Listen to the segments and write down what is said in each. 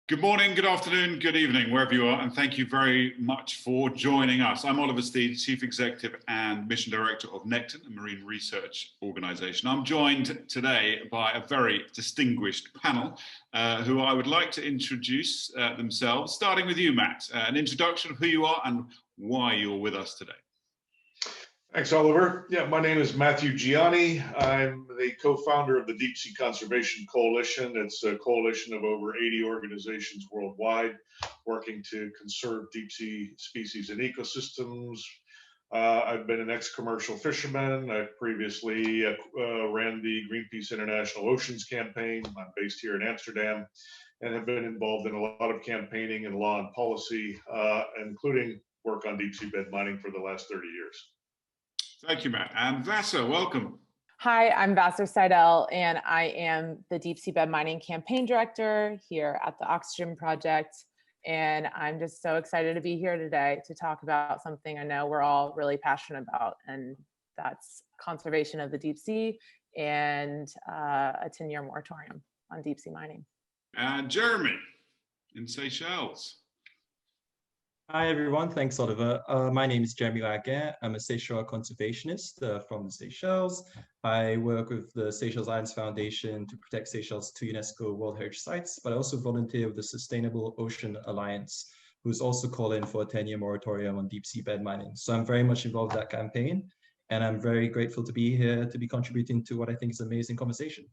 Good morning, good afternoon, good evening, wherever you are, and thank you very much for joining us. I'm Oliver Steed, Chief Executive and Mission Director of Necton, a marine research organisation. I'm joined today by a very distinguished panel who I would like to introduce themselves, starting with you, Matt. An introduction of who you are and why you're with us today. Thanks, Oliver. Yeah, my name is Matthew Gianni. I'm the co-founder of the Deepsea Conservation Coalition. It's a coalition of over 80 organizations worldwide working to conserve deep sea species and ecosystems. I've been an ex-commercial fisherman. I previously ran the Greenpeace International Oceans Campaign. I'm based here in Amsterdam and have been involved in a lot of campaigning and law and policy, including work on deep seabed mining for the last 30 years. Thank you, Matt. And Vasa, welcome. Hi, I'm Vassar Seidel, and I am the Deep Seabed Mining Campaign Director here at the Oxygen Project. And I'm just so excited to be here today to talk about something I know we're all really passionate about, and that's conservation of the deep sea and a 10-year moratorium on deep sea mining. And Jeremy in Seychelles. Hi everyone, thanks Oliver. My name is Jeremy Laguerre. I'm a Seychelles conservationist from the Seychelles. I work with the Seychelles Islands Foundation to protect Seychelles 2 UNESCO World Heritage Sites, but I also volunteer with the Sustainable Ocean Alliance, who's also calling for a 10-year moratorium on deep seabed mining. So I'm very much involved in that campaign, and I'm very grateful to be here to be contributing to what I think is an amazing conversation.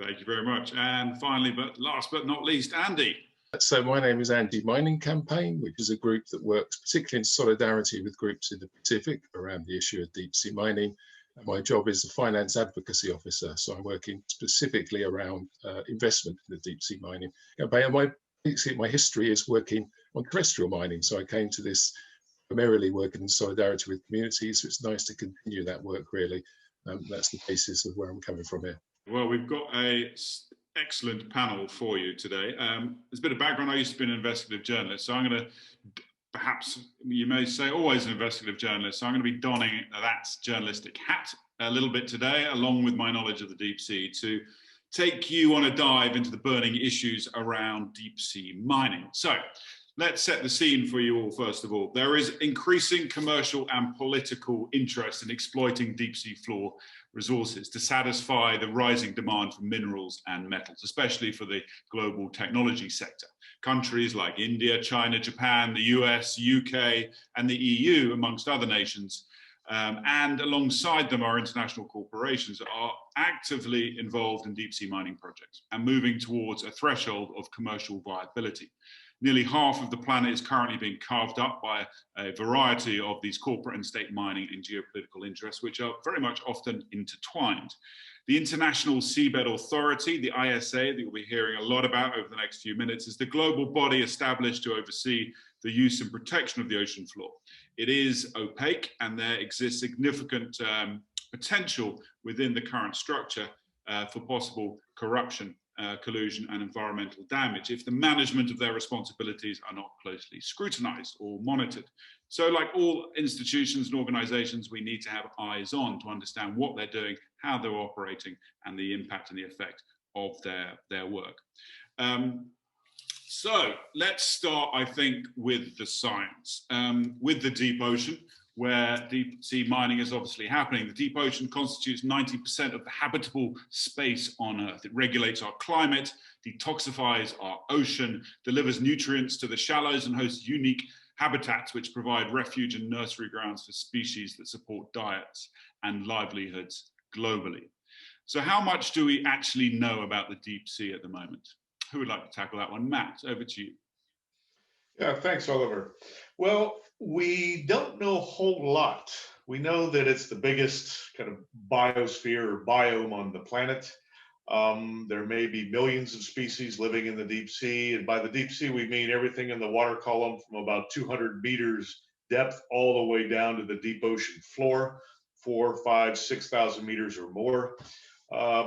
Thank you very much. And finally, but last but not least, Andy. So my name is Andy Mining Campaign, which is a group that works particularly in solidarity with groups in the Pacific around the issue of deep sea mining. And my job is a finance advocacy officer, so I'm working specifically around investment in the deep sea mining. My history is working on terrestrial mining, so I came to this primarily working in solidarity with communities, so it's nice to continue that work really. That's the basis of where I'm coming from here. Well, we've got a excellent panel for you today. There's a bit of background. I used to be an investigative journalist, so I'm going to, perhaps you may say always an investigative journalist, so I'm going to be donning that journalistic hat a little bit today, along with my knowledge of the deep sea, to take you on a dive into the burning issues around deep sea mining. So let's set the scene for you all, first of all. There is increasing commercial and political interest in exploiting deep sea floor resources to satisfy the rising demand for minerals and metals, especially for the global technology sector. Countries like India, China, Japan, the US, UK, and the EU, amongst other nations, and alongside them are international corporations that are actively involved in deep sea mining projects and moving towards a threshold of commercial viability. Nearly half of the planet is currently being carved up by a variety of these corporate and state mining and geopolitical interests, which are very much often intertwined. The International Seabed Authority, the ISA, that you'll be hearing a lot about over the next few minutes, is the global body established to oversee the use and protection of the ocean floor. It is opaque, and there exists significant potential within the current structure for possible corruption, collusion and environmental damage if the management of their responsibilities are not closely scrutinized or monitored. So like all institutions and organizations, we need to have eyes on to understand what they're doing, how they're operating, and the impact and the effect of their work. So let's start, I think, with the science. With the deep ocean, where deep sea mining is obviously happening. The deep ocean constitutes 90% of the habitable space on Earth. It regulates our climate, detoxifies our ocean, delivers nutrients to the shallows, and hosts unique habitats which provide refuge and nursery grounds for species that support diets and livelihoods globally. So how much do we actually know about the deep sea at the moment? Who would like to tackle that one? Matt, over to you. Yeah, thanks, Oliver. Well, we don't know a whole lot. We know that it's the biggest kind of biosphere or biome on the planet. There may be millions of species living in the deep sea. And by the deep sea, we mean everything in the water column from about 200 meters depth all the way down to the deep ocean floor, 4,000, 5,000, 6,000 meters or more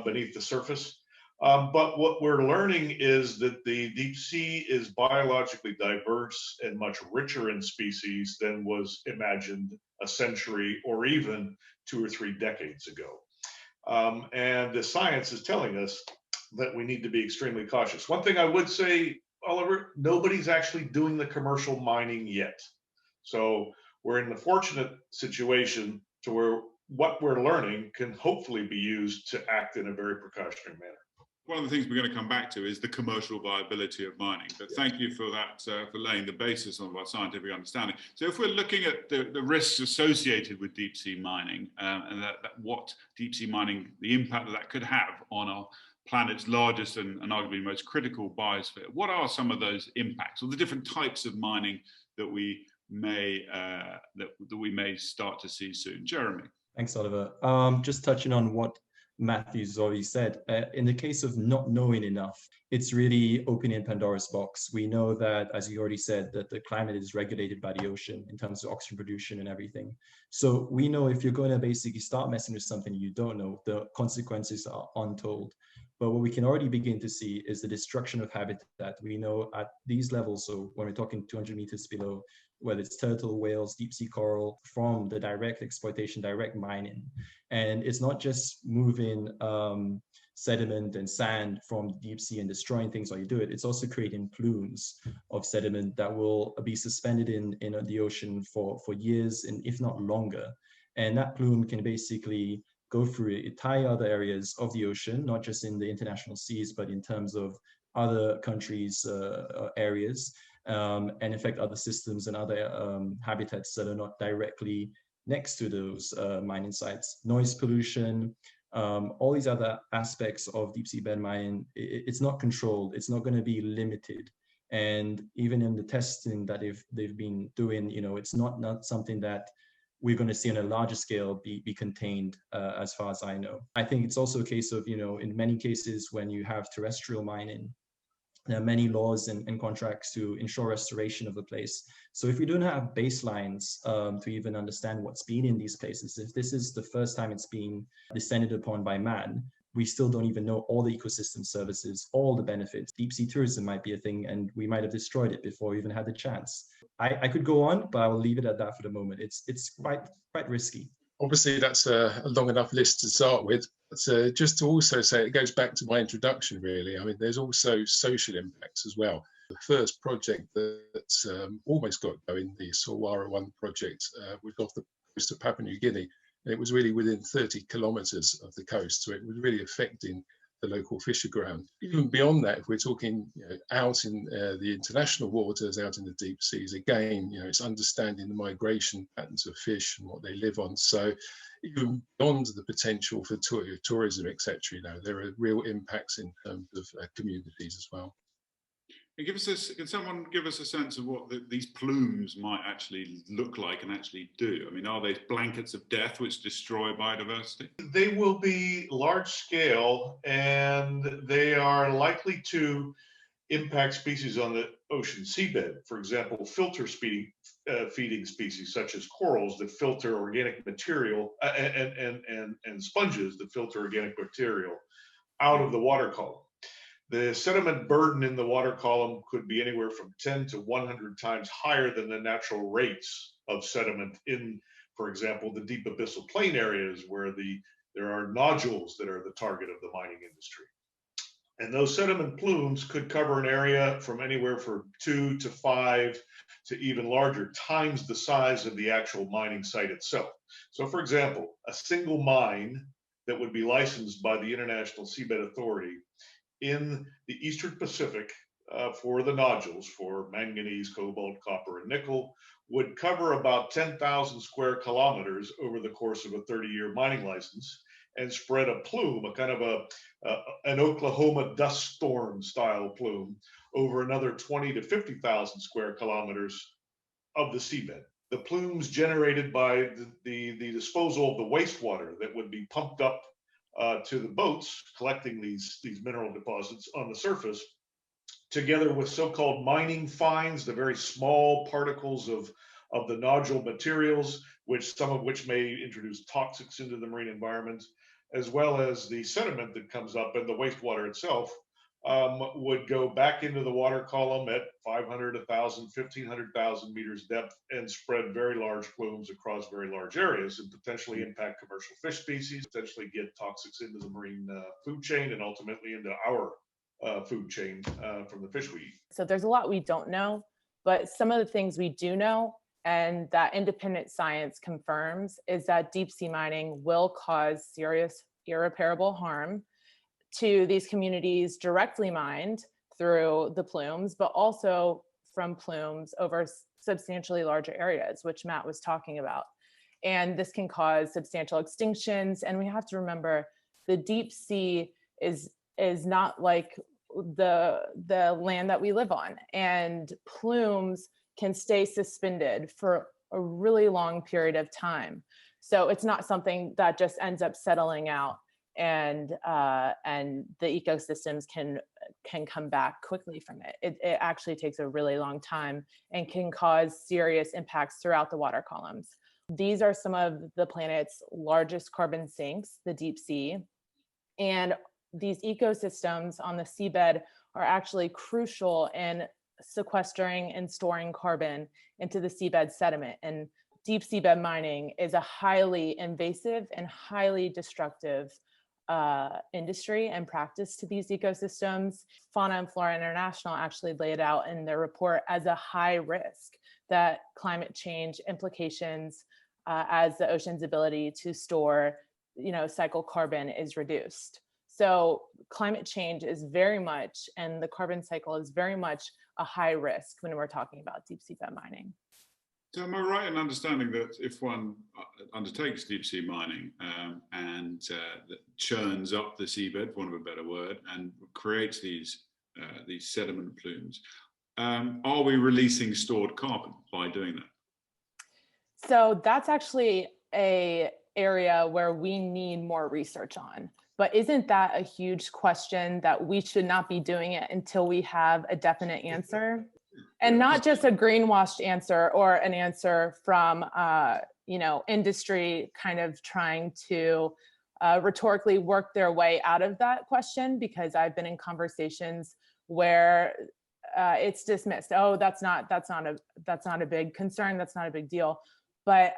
beneath the surface. But what we're learning is that the deep sea is biologically diverse and much richer in species than was imagined a century or even 2 or 3 decades ago. And the science is telling us that we need to be extremely cautious. One thing I would say Oliver, nobody's actually doing the commercial mining yet. So we're in the fortunate situation to where what we're learning can hopefully be used to act in a very precautionary manner. One of the things we're going to come back to is the commercial viability of mining. But thank you for that, for laying the basis of our scientific understanding. So if we're looking at the risks associated with deep sea mining and what deep sea mining, the impact that could have on our planet's largest and arguably most critical biosphere, what are some of those impacts or the different types of mining that we may start to see soon? Jeremy. Thanks, Oliver. Just touching on what Matthew's already said, in the case of not knowing enough, it's really opening Pandora's box. We know that, as you already said, that the climate is regulated by the ocean in terms of oxygen production and everything. So we know if you're going to basically start messing with something you don't know, the consequences are untold. But what we can already begin to see is the destruction of habitat. We know at these levels, so when we're talking 200 meters below, whether it's turtle, whales, deep sea coral, from the direct exploitation, direct mining. And it's not just moving sediment and sand from deep sea and destroying things while you do it. It's also creating plumes of sediment that will be suspended in the ocean for years, and if not longer. And that plume can basically go through entire other areas of the ocean, not just in the international seas, but in terms of other countries' areas. And affect other systems and other habitats that are not directly next to those mining sites. Noise pollution, all these other aspects of deep seabed mining, it's not controlled, it's not going to be limited. And even in the testing that they've been doing, it's not something that we're going to see on a larger scale be contained, as far as I know. I think it's also a case of, in many cases when you have terrestrial mining, there are many laws and contracts to ensure restoration of the place. So if we don't have baselines to even understand what's been in these places, if this is the first time it's been descended upon by man, we still don't even know all the ecosystem services, all the benefits. Deep sea tourism might be a thing, and we might have destroyed it before we even had the chance. I could go on, but I will leave it at that for the moment. It's quite risky. Obviously, that's a long enough list to start with. But just to also say, it goes back to my introduction, really. I mean, there's also social impacts as well. The first project that's almost got going, the Solwara 1 project, was off the coast of Papua New Guinea. And it was really within 30 kilometres of the coast. So it was really affecting the local fisher ground. Even beyond that, if we're talking out in the international waters, out in the deep seas, again, it's understanding the migration patterns of fish and what they live on. So even beyond the potential for tourism, etc., there are real impacts in terms of communities as well. And can someone give us a sense of what these plumes might actually look like and actually do? I mean, are they blankets of death which destroy biodiversity? They will be large scale, and they are likely to impact species on the ocean seabed. For example, filter feeding species such as corals that filter organic material and sponges that filter organic material out of the water column. The sediment burden in the water column could be anywhere from 10 to 100 times higher than the natural rates of sediment in, for example, the deep abyssal plain areas where there are nodules that are the target of the mining industry. And those sediment plumes could cover an area from anywhere from 2 to 5 to even larger times the size of the actual mining site itself. So, for example, a single mine that would be licensed by the International Seabed Authority in the Eastern Pacific for the nodules, for manganese, cobalt, copper, and nickel, would cover about 10,000 square kilometers over the course of a 30-year mining license and spread a plume, a kind of an Oklahoma dust storm style plume, over another 20 to 50,000 square kilometers of the seabed. The plumes generated by the disposal of the wastewater that would be pumped up to the boats collecting these mineral deposits on the surface, together with so-called mining fines, the very small particles of the nodule materials, some of which may introduce toxics into the marine environment, as well as the sediment that comes up and the wastewater itself, would go back into the water column at 500, 1,000, 1,500,000 meters depth and spread very large plumes across very large areas and potentially impact commercial fish species, potentially get toxics into the marine food chain and ultimately into our food chain from the fish we eat. So there's a lot we don't know, but some of the things we do know and that independent science confirms is that deep sea mining will cause serious irreparable harm to these communities directly mined through the plumes, but also from plumes over substantially larger areas, which Matt was talking about. And this can cause substantial extinctions. And we have to remember the deep sea is not like the land that we live on. And plumes can stay suspended for a really long period of time. So it's not something that just ends up settling out and the ecosystems can come back quickly from it. It actually takes a really long time and can cause serious impacts throughout the water columns. These are some of the planet's largest carbon sinks, the deep sea. And these ecosystems on the seabed are actually crucial in sequestering and storing carbon into the seabed sediment. And deep seabed mining is a highly invasive and highly destructive industry and practice to these ecosystems. Fauna and Flora International actually laid out in their report as a high risk that climate change implications as the ocean's ability to store, cycle carbon is reduced. So climate change is very much, and the carbon cycle is very much a high risk when we're talking about deep sea bed mining. So am I right in understanding that if one undertakes deep sea mining and churns up the seabed, for want of a better word, and creates these sediment plumes, are we releasing stored carbon by doing that? So that's actually an area where we need more research on. But isn't that a huge question that we should not be doing it until we have a definite answer? And not just a greenwashed answer or an answer from, industry kind of trying to rhetorically work their way out of that question, because I've been in conversations where it's dismissed. Oh, that's not a big concern. That's not a big deal. But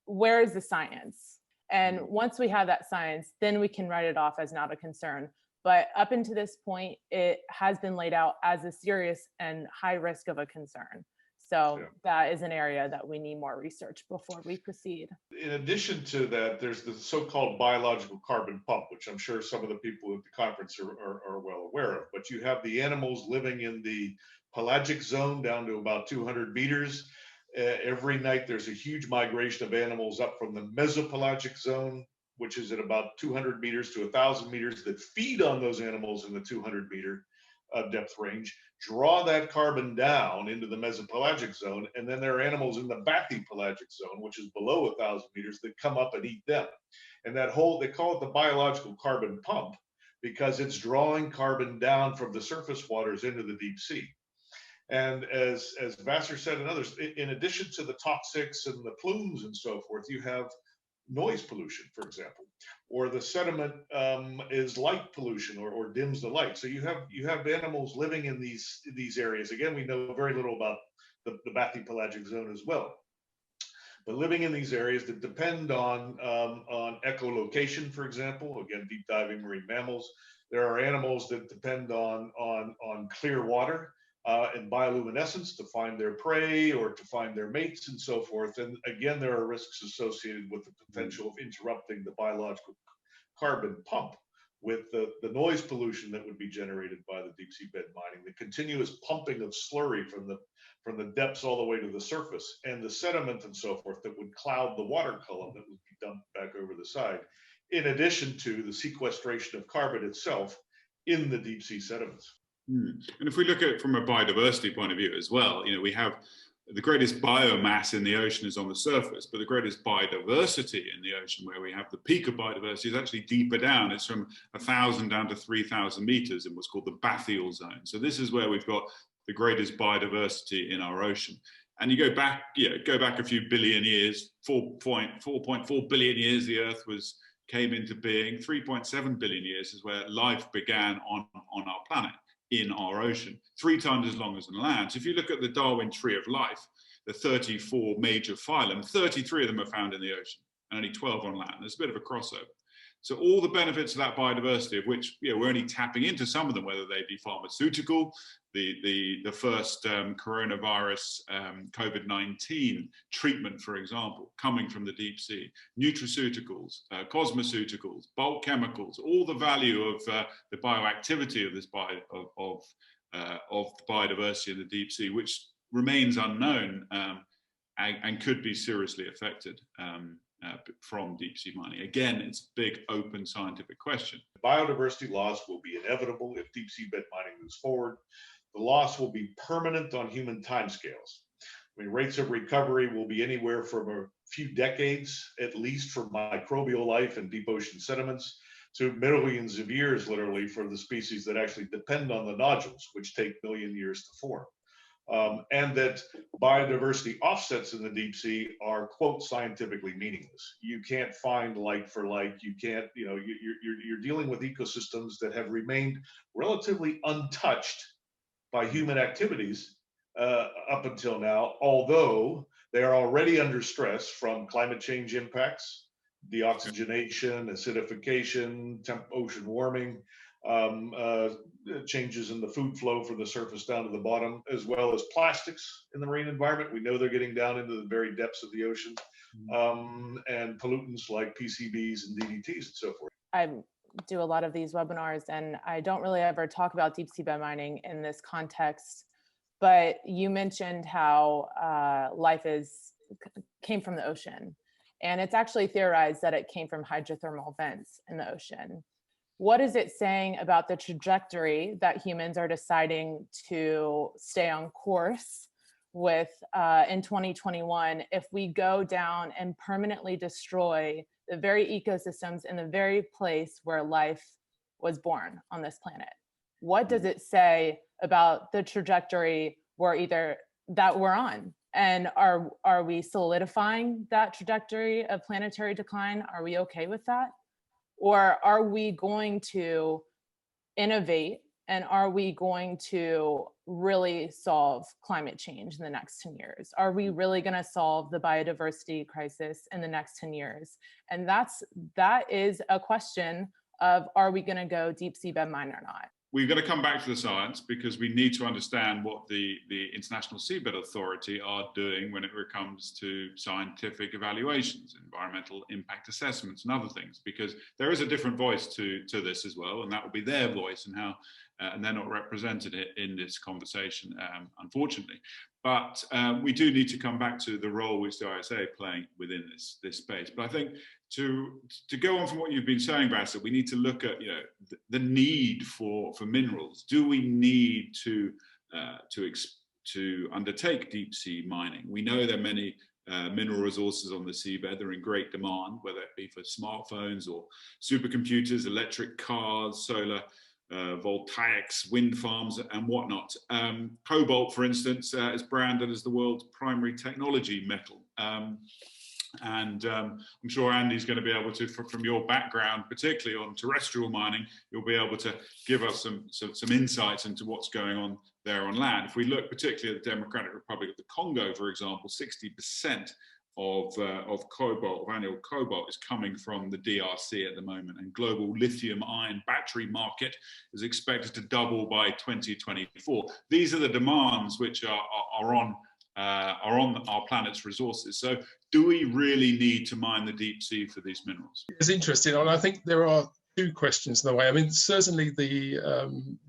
where is the science? And once we have that science, then we can write it off as not a concern. But up until this point, it has been laid out as a serious and high risk of a concern. So that is an area that we need more research before we proceed. In addition to that, there's the so-called biological carbon pump, which I'm sure some of the people at the conference are well aware of. But you have the animals living in the pelagic zone down to about 200 meters. Every night there's a huge migration of animals up from the mesopelagic zone, which is at about 200 meters to 1,000 meters, that feed on those animals in the 200 meter depth range, draw that carbon down into the mesopelagic zone, and then there are animals in the bathypelagic zone, which is below 1,000 meters, that come up and eat them. And that whole, they call it the biological carbon pump, because it's drawing carbon down from the surface waters into the deep sea. And as Vassar said and others, in addition to the toxics and the plumes and so forth, you have noise pollution, for example, or the sediment is light pollution or dims the light. So you have animals living in these areas. Again, we know very little about the bathypelagic zone as well, but living in these areas that depend on echolocation, for example, again, deep diving marine mammals. There are animals that depend on clear water and bioluminescence to find their prey or to find their mates and so forth. And again, there are risks associated with the potential of interrupting the biological carbon pump with the noise pollution that would be generated by the deep sea bed mining, the continuous pumping of slurry from the depths all the way to the surface, and the sediment and so forth that would cloud the water column that would be dumped back over the side, in addition to the sequestration of carbon itself in the deep sea sediments. And if we look at it from a biodiversity point of view as well, we have the greatest biomass in the ocean is on the surface, but the greatest biodiversity in the ocean, where we have the peak of biodiversity, is actually deeper down. It's from 1,000 down to 3,000 meters in what's called the bathyal zone. So this is where we've got the greatest biodiversity in our ocean. And you go back a few billion years, 4.4 billion years, the Earth came into being. 3.7 billion years is where life began on our planet, in our ocean, 3 times as long as on land. So if you look at the Darwin tree of life, the 34 major phylum, 33 of them are found in the ocean and only 12 on land. There's a bit of a crossover. So all the benefits of that biodiversity, of which we're only tapping into some of them, whether they be pharmaceutical, the first coronavirus COVID-19 treatment, for example, coming from the deep sea, nutraceuticals, cosmeceuticals, bulk chemicals, all the value of the bioactivity of this of biodiversity in the deep sea, which remains unknown and could be seriously affected from deep sea mining. Again, it's a big open scientific question. Biodiversity loss will be inevitable if deep sea bed mining moves forward. The loss will be permanent on human timescales. I mean, rates of recovery will be anywhere from a few decades, at least, for microbial life and deep ocean sediments, to millions of years, literally, for the species that actually depend on the nodules, which take a million years to form. And that biodiversity offsets in the deep sea are, quote, scientifically meaningless. You can't find like for like. You can't, you're dealing with ecosystems that have remained relatively untouched by human activities up until now, although they are already under stress from climate change impacts, deoxygenation, acidification, ocean warming, changes in the food flow from the surface down to the bottom, as well as plastics in the marine environment. We know they're getting down into the very depths of the ocean, and pollutants like PCBs and DDTs and so forth. I do a lot of these webinars, and I don't really ever talk about deep sea bed mining in this context, but you mentioned how life came from the ocean, and it's actually theorized that it came from hydrothermal vents in the ocean. What is it saying about the trajectory that humans are deciding to stay on course with in 2021 if we go down and permanently destroy the very ecosystems in the very place where life was born on this planet? What does it say about the trajectory that we're on? And are we solidifying that trajectory of planetary decline? Are we okay with that? Or are we going to innovate, and are we going to really solve climate change in the next 10 years? Are we really going to solve the biodiversity crisis in the next 10 years? And that is a question of, are we going to go deep sea bed mine or not? We've got to come back to the science, because we need to understand what the International Seabed Authority are doing when it comes to scientific evaluations, environmental impact assessments and other things, because there is a different voice to this as well, and that will be their voice, and how and they're not represented in this conversation, unfortunately. But we do need to come back to the role which the ISA are playing within this space. But I think to go on from what you've been saying, Bassett, we need to look at the need for minerals. Do we need to undertake deep sea mining? We know there are many mineral resources on the seabed. They're in great demand, whether it be for smartphones or supercomputers, electric cars, solar voltaics, wind farms and whatnot. Cobalt, for instance, is branded as the world's primary technology metal. And I'm sure Andy's going to be able to, from your background, particularly on terrestrial mining, you'll be able to give us some insights into what's going on there on land. If we look particularly at the Democratic Republic of the Congo, for example, 60% of cobalt, of annual cobalt, is coming from the DRC at the moment, and global lithium-ion battery market is expected to double by 2024. These are the demands which are on our planet's resources. So do we really need to mine the deep sea for these minerals? It's interesting, and I think there are two questions in the way. I mean, certainly the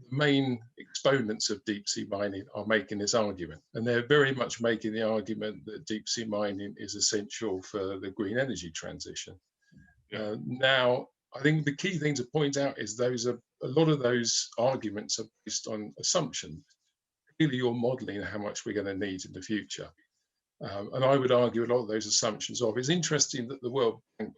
main exponents of deep sea mining are making this argument, and they're very much making the argument that deep sea mining is essential for the green energy transition. Now, I think the key thing to point out is a lot of those arguments are based on assumptions. Clearly, you're modelling how much we're going to need in the future, and I would argue a lot of those assumptions of. It's interesting that the World Bank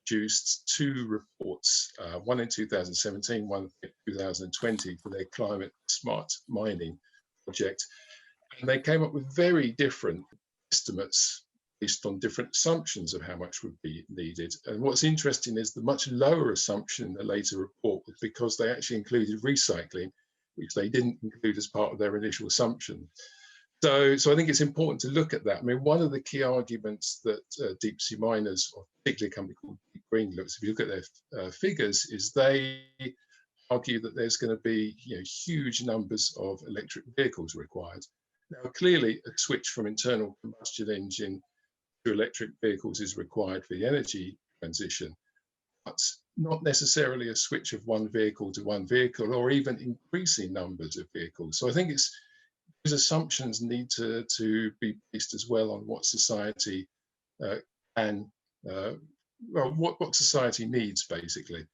produced two reports, one in 2017, one in 2020, for their climate smart mining project. And they came up with very different estimates based on different assumptions of how much would be needed. And what's interesting is the much lower assumption in the later report was because they actually included recycling, which they didn't include as part of their initial assumption. So I think it's important to look at that. I mean, one of the key arguments that deep sea miners, or particularly a company called green looks, if you look at their figures, is they argue that there's going to be huge numbers of electric vehicles required. Now, clearly, a switch from internal combustion engine to electric vehicles is required for the energy transition, but not necessarily a switch of one vehicle to one vehicle, or even increasing numbers of vehicles. So I think those assumptions need to be based as well on what society what society needs, basically.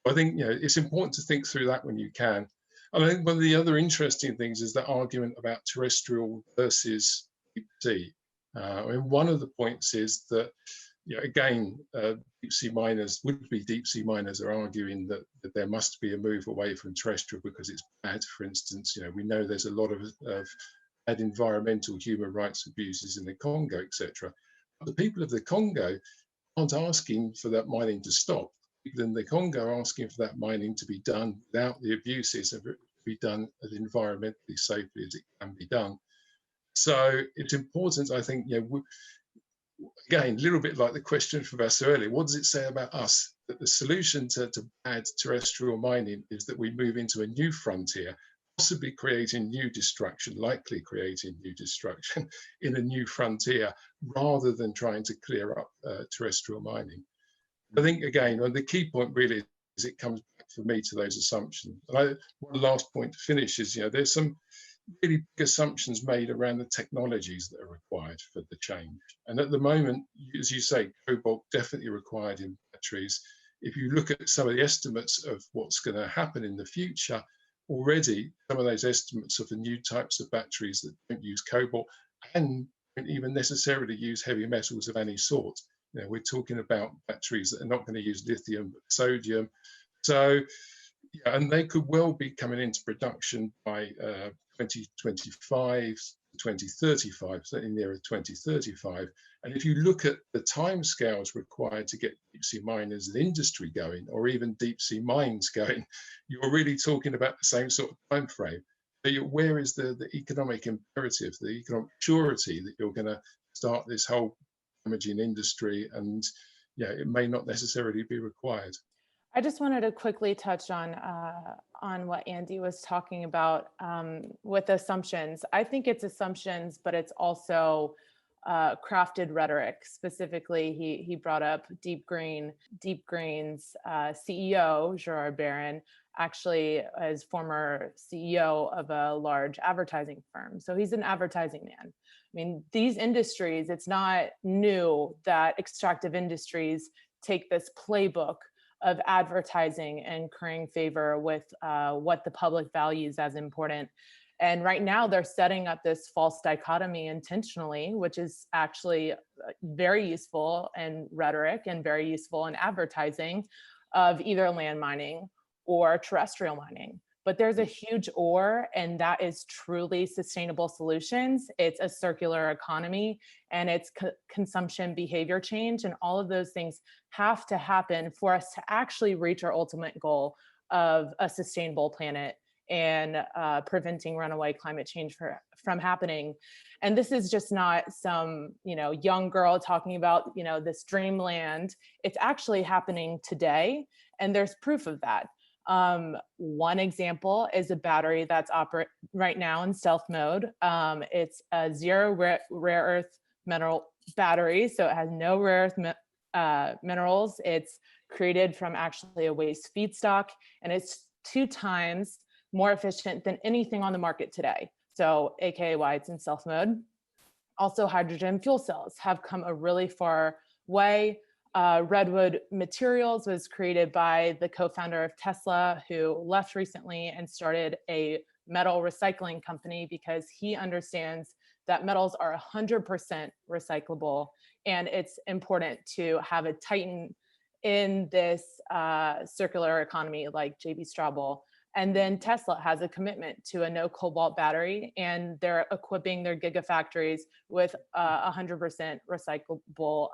I think it's important to think through that when you can. And I think one of the other interesting things is that argument about terrestrial versus deep sea. One of the points is that, again, would-be deep sea miners are arguing that there must be a move away from terrestrial because it's bad. For instance, we know there's a lot of bad environmental human rights abuses in the Congo, etc. But the people of the Congo aren't asking for that mining to stop. People in the Congo are asking for that mining to be done without the abuses, of it to be done as environmentally safely as it can be done. So it's important, I think, again, a little bit like the question from us earlier, what does it say about us? That the solution to bad terrestrial mining is that we move into a new frontier, possibly creating new destruction, likely creating new destruction in a new frontier, rather than trying to clear up terrestrial mining. I think, again, the key point really is it comes back for me to those assumptions. And one last point to finish is, there's some really big assumptions made around the technologies that are required for the change. And at the moment, as you say, cobalt definitely required in batteries. If you look at some of the estimates of what's going to happen in the future, already some of those estimates of the new types of batteries that don't use cobalt and don't even necessarily use heavy metals of any sort. We're talking about batteries that are not going to use lithium, but sodium. So, and they could well be coming into production by 2025, 2035, certainly nearer 2035. And if you look at the timescales required to get deep sea miners and industry going, or even deep sea mines going, you're really talking about the same sort of time frame. So where is the economic imperative, the economic surety that you're going to start this whole damaging industry, and it may not necessarily be required. I just wanted to quickly touch on what Andy was talking about with assumptions. I think it's assumptions, but it's also crafted rhetoric. Specifically, he brought up Deep Green's CEO, Gerard Barron, actually is former CEO of a large advertising firm. So he's an advertising man. I mean, these industries, it's not new that extractive industries take this playbook of advertising and currying favor with what the public values as important. And right now they're setting up this false dichotomy intentionally, which is actually very useful in rhetoric and very useful in advertising of either land mining or terrestrial mining. But there's a huge or, and that is truly sustainable solutions. It's a circular economy, and it's consumption behavior change. And all of those things have to happen for us to actually reach our ultimate goal of a sustainable planet and preventing runaway climate change from happening. And this is just not some, young girl talking about, this dreamland. It's actually happening today, and there's proof of that. One example is a battery that's right now in stealth mode. It's a zero rare earth mineral battery, so it has no rare earth minerals. It's created from actually a waste feedstock, and it's 2 times more efficient than anything on the market today. So aka why it's in stealth mode. Also, hydrogen fuel cells have come a really far way. Redwood Materials was created by the co-founder of Tesla, who left recently and started a metal recycling company because he understands that metals are 100% recyclable, and it's important to have a titan in this circular economy like JB Straubel. And then Tesla has a commitment to a no cobalt battery, and they're equipping their gigafactories with 100% recyclable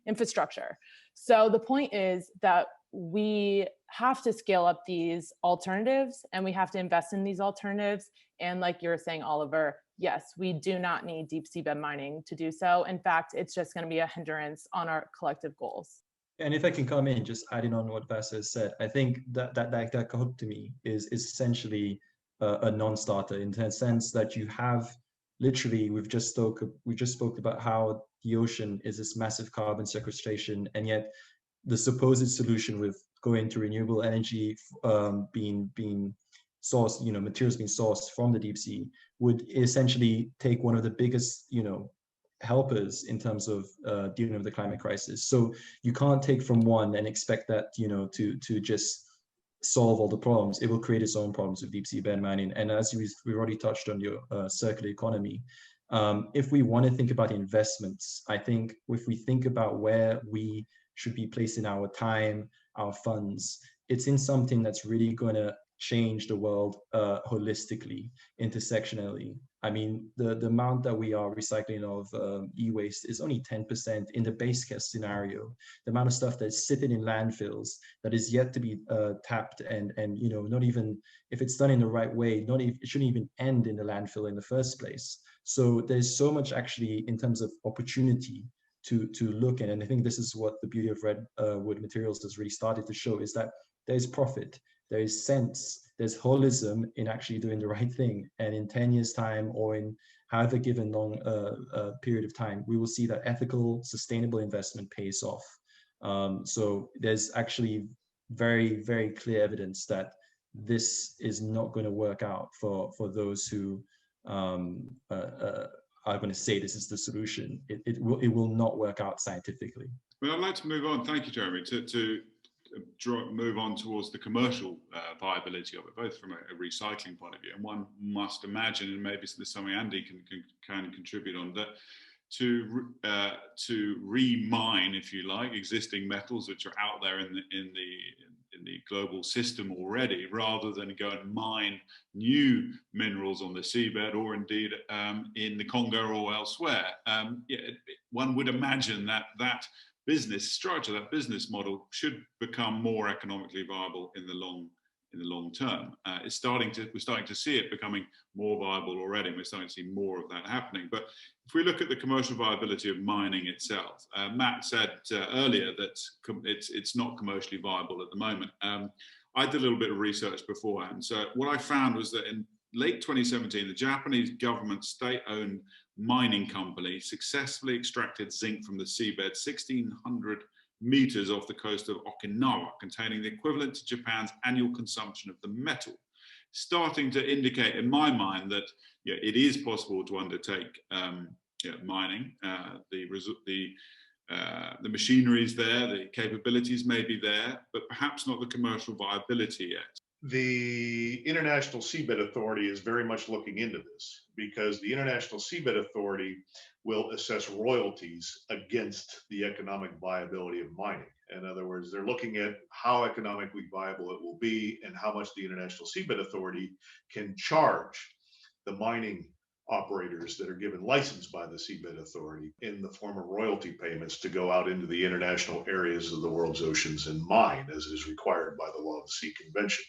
infrastructure. So the point is that we have to scale up these alternatives, and we have to invest in these alternatives. And like you were saying, Oliver, yes, we do not need deep seabed mining to do so. In fact, it's just going to be a hindrance on our collective goals. And if I can come in, just adding on what Vassar has said, I think that dichotomy is essentially a non-starter in the sense that you have literally, we just spoke about how the ocean is this massive carbon sequestration, and yet the supposed solution with going to renewable energy being sourced, materials being sourced from the deep sea would essentially take one of the biggest, helpers in terms of dealing with the climate crisis. So you can't take from one and expect that, to just solve all the problems. It will create its own problems with deep sea bed mining. And as we've already touched on your circular economy, if we want to think about investments, I think if we think about where we should be placing our time, our funds, it's in something that's really going to change the world holistically, intersectionally. I mean, the amount that we are recycling of e-waste is only 10% in the base case scenario. The amount of stuff that's sitting in landfills that is yet to be tapped and not even, if it's done in the right way, it shouldn't even end in the landfill in the first place. So there's so much actually in terms of opportunity to look at, and I think this is what the beauty of redwood materials has really started to show, is that there's profit, there is sense, there's holism in actually doing the right thing. And in 10 years time, or in however given long period of time, we will see that ethical, sustainable investment pays off. So there's actually very, very clear evidence that this is not going to work out for those who are going to say this is the solution. It will not work out scientifically. Well, I'd like to move on. Thank you, Jeremy. To move on towards the commercial viability of it, both from a recycling point of view, and one must imagine, and maybe this is something Andy can contribute on, that to re-mine, if you like, existing metals which are out there in the global system already, rather than go and mine new minerals on the seabed, or indeed in the Congo or elsewhere. One would imagine that business structure, that business model, should become more economically viable in the long term. We're starting to see it becoming more viable already, and we're starting to see more of that happening. But if we look at the commercial viability of mining itself, Matt said earlier that it's not commercially viable at the moment. I did a little bit of research beforehand. So what I found was that in late 2017, the Japanese government state-owned mining company successfully extracted zinc from the seabed 1,600 meters off the coast of Okinawa, containing the equivalent to Japan's annual consumption of the metal, starting to indicate in my mind that it is possible to undertake mining. The machinery is there, the capabilities may be there, but perhaps not the commercial viability yet. The International Seabed Authority is very much looking into this, because the International Seabed Authority will assess royalties against the economic viability of mining. In other words, they're looking at how economically viable it will be and how much the International Seabed Authority can charge the mining operators that are given license by the Seabed Authority in the form of royalty payments to go out into the international areas of the world's oceans and mine, as is required by the Law of the Sea Convention.